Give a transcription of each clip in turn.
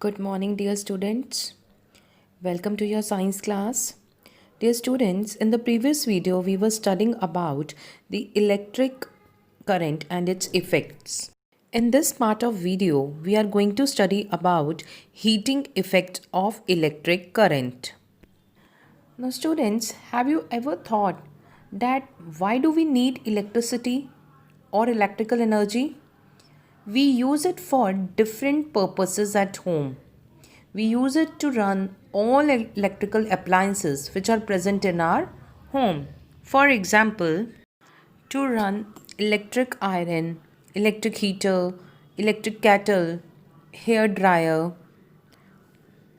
Good morning, dear students. Welcome to your science class. Dear students, in the previous video, we were studying about the electric current and its effects. In this part of video, we are going to study about heating effect of electric current. Now, students, have you ever thought that why do we need electricity or electrical energy? We use it for different purposes at home. We use it to run all electrical appliances which are present in our home. For example, to run electric iron, electric heater, electric kettle, hair dryer,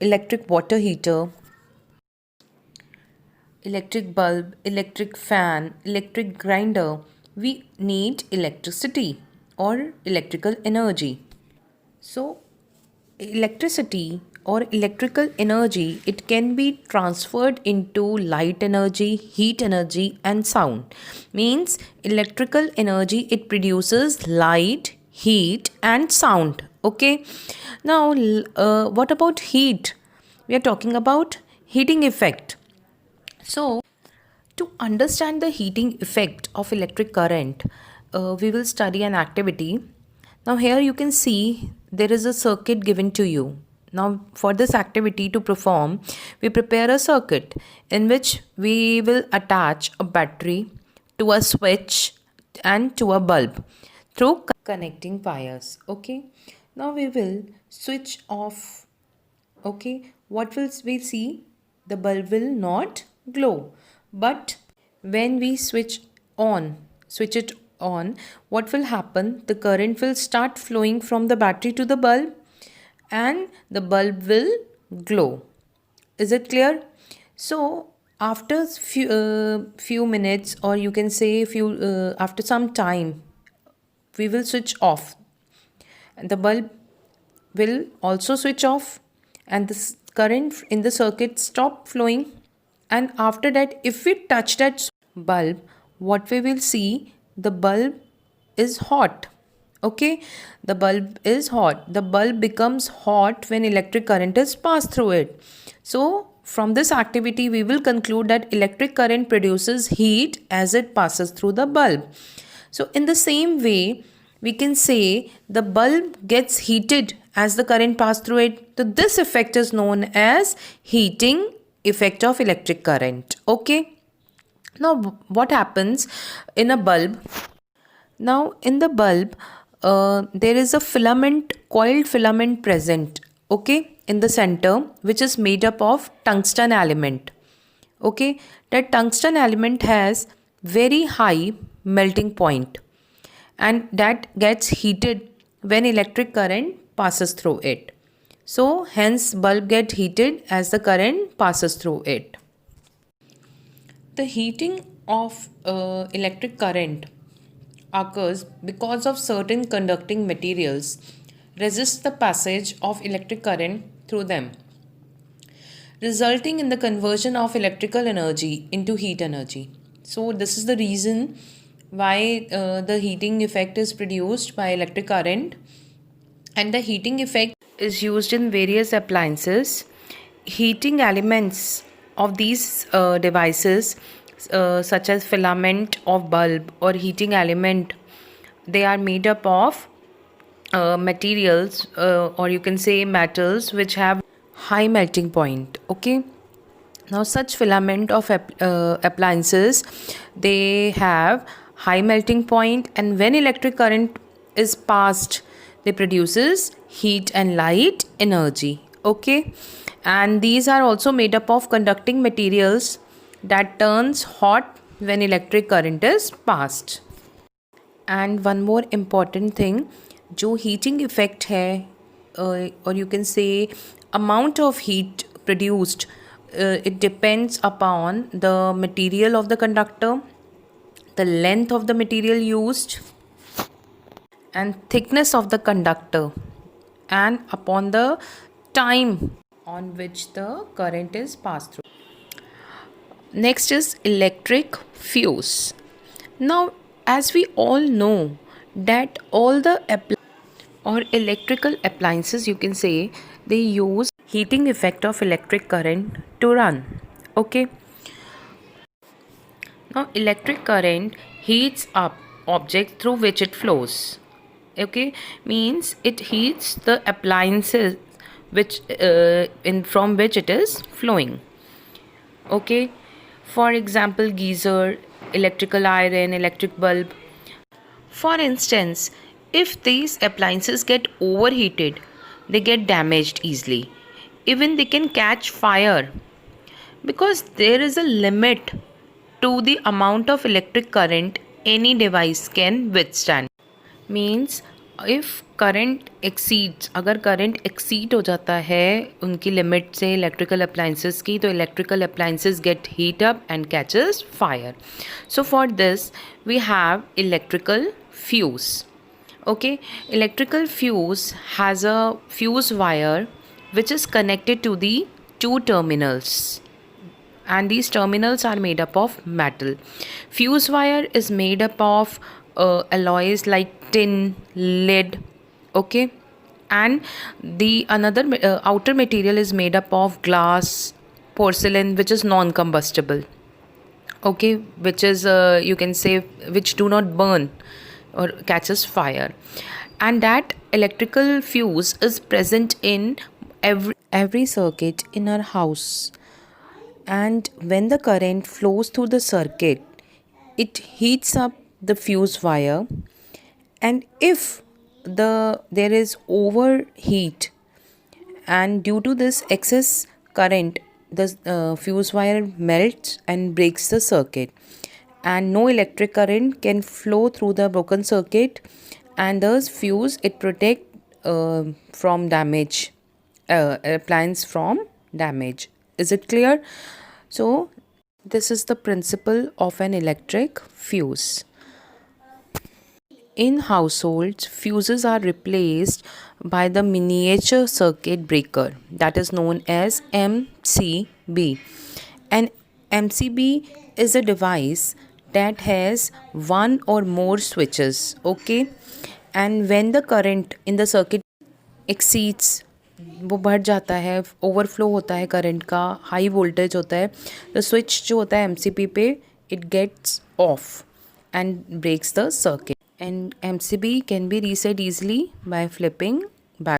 electric water heater, electric bulb, electric fan, electric grinder, we need electricity or electrical energy. So, electricity or electrical energy, it can be transferred into light energy, heat energy and sound. Means electrical energy, it produces light, heat and sound. Okay. Now what about heat? We are talking about heating effect. So to understand the heating effect of electric current, we will study an activity. Now here you can see there is a circuit given to you. Now for this activity to perform, we prepare a circuit in which we will attach a battery to a switch and to a bulb through connecting wires. Okay. Now we will switch off. Okay. What will we see? The bulb will not glow. But when we switch it on, what will happen? The current will start flowing from the battery to the bulb and the bulb will glow. Is it clear? So after few minutes, or you can say after some time, we will switch off and the bulb will also switch off and the current in the circuit stop flowing. And after that, if we touch that bulb, what we will see, the bulb is hot. Okay, the bulb is hot. The bulb becomes hot when electric current is passed through it. So from this activity, we will conclude that electric current produces heat as it passes through the bulb. So in the same way, we can say the bulb gets heated as the current passes through it. So this effect is known as heating effect of electric current. Okay. Now what happens in a bulb? Now in the bulb, there is a coiled filament present. Okay, in the center, which is made up of tungsten element. Okay, that tungsten element has very high melting point and that gets heated when electric current passes through it. So hence bulb get heated as the current passes through it. The heating of electric current occurs because of certain conducting materials resist the passage of electric current through them, resulting in the conversion of electrical energy into heat energy. So this is the reason why the heating effect is produced by electric current, and the heating effect is used in various appliances. Heating elements of these devices, such as filament of bulb or heating element, they are made up of materials, or you can say metals, which have high melting point. Okay. Now such filament of appliances, they have high melting point, and when electric current is passed, they produces heat and light energy. Okay, and these are also made up of conducting materials that turns hot when electric current is passed. And one more important thing, जो heating effect है, or you can say amount of heat produced, it depends upon the material of the conductor, the length of the material used, and thickness of the conductor, and upon the time on which the current is passed through. Next is electric fuse. Now, as we all know that all the or electrical appliances, you can say, they use heating effect of electric current to run. Okay. Now electric current heats up object through which it flows. Okay, means it heats the appliances which in from which it is flowing. Okay, for example, geyser, electrical iron, electric bulb. For instance, if these appliances get overheated, they get damaged easily. Even they can catch fire because there is a limit to the amount of electric current any device can withstand. Means if current exceeds, अगर current exceed हो जाता है उनकी limit से electrical appliances की, तो electrical appliances get heat up and catches fire. So for this we have electrical fuse. Okay, electrical fuse has a fuse wire which is connected to the two terminals, and these terminals are made up of metal. Fuse wire is made up of alloys like tin, lead. Okay, and the another outer material is made up of glass, porcelain, which is non-combustible. Okay, which is you can say which do not burn or catches fire. And that electrical fuse is present in every circuit in our house, and when the current flows through the circuit, it heats up the fuse wire, and if there is overheat, and due to this excess current, the fuse wire melts and breaks the circuit, and no electric current can flow through the broken circuit, and thus fuse it protect from damage, appliance from damage. Is it clear? So this is the principle of an electric fuse. In households, fuses are replaced by the miniature circuit breaker, that is known as MCB. An MCB is a device that has one or more switches. Okay, and when the current in the circuit exceeds, वो बढ़ जाता है, overflow होता है current का, high voltage होता है, the switch जो होता है MCB पे, it gets off and breaks the circuit, and MCB can be reset easily by flipping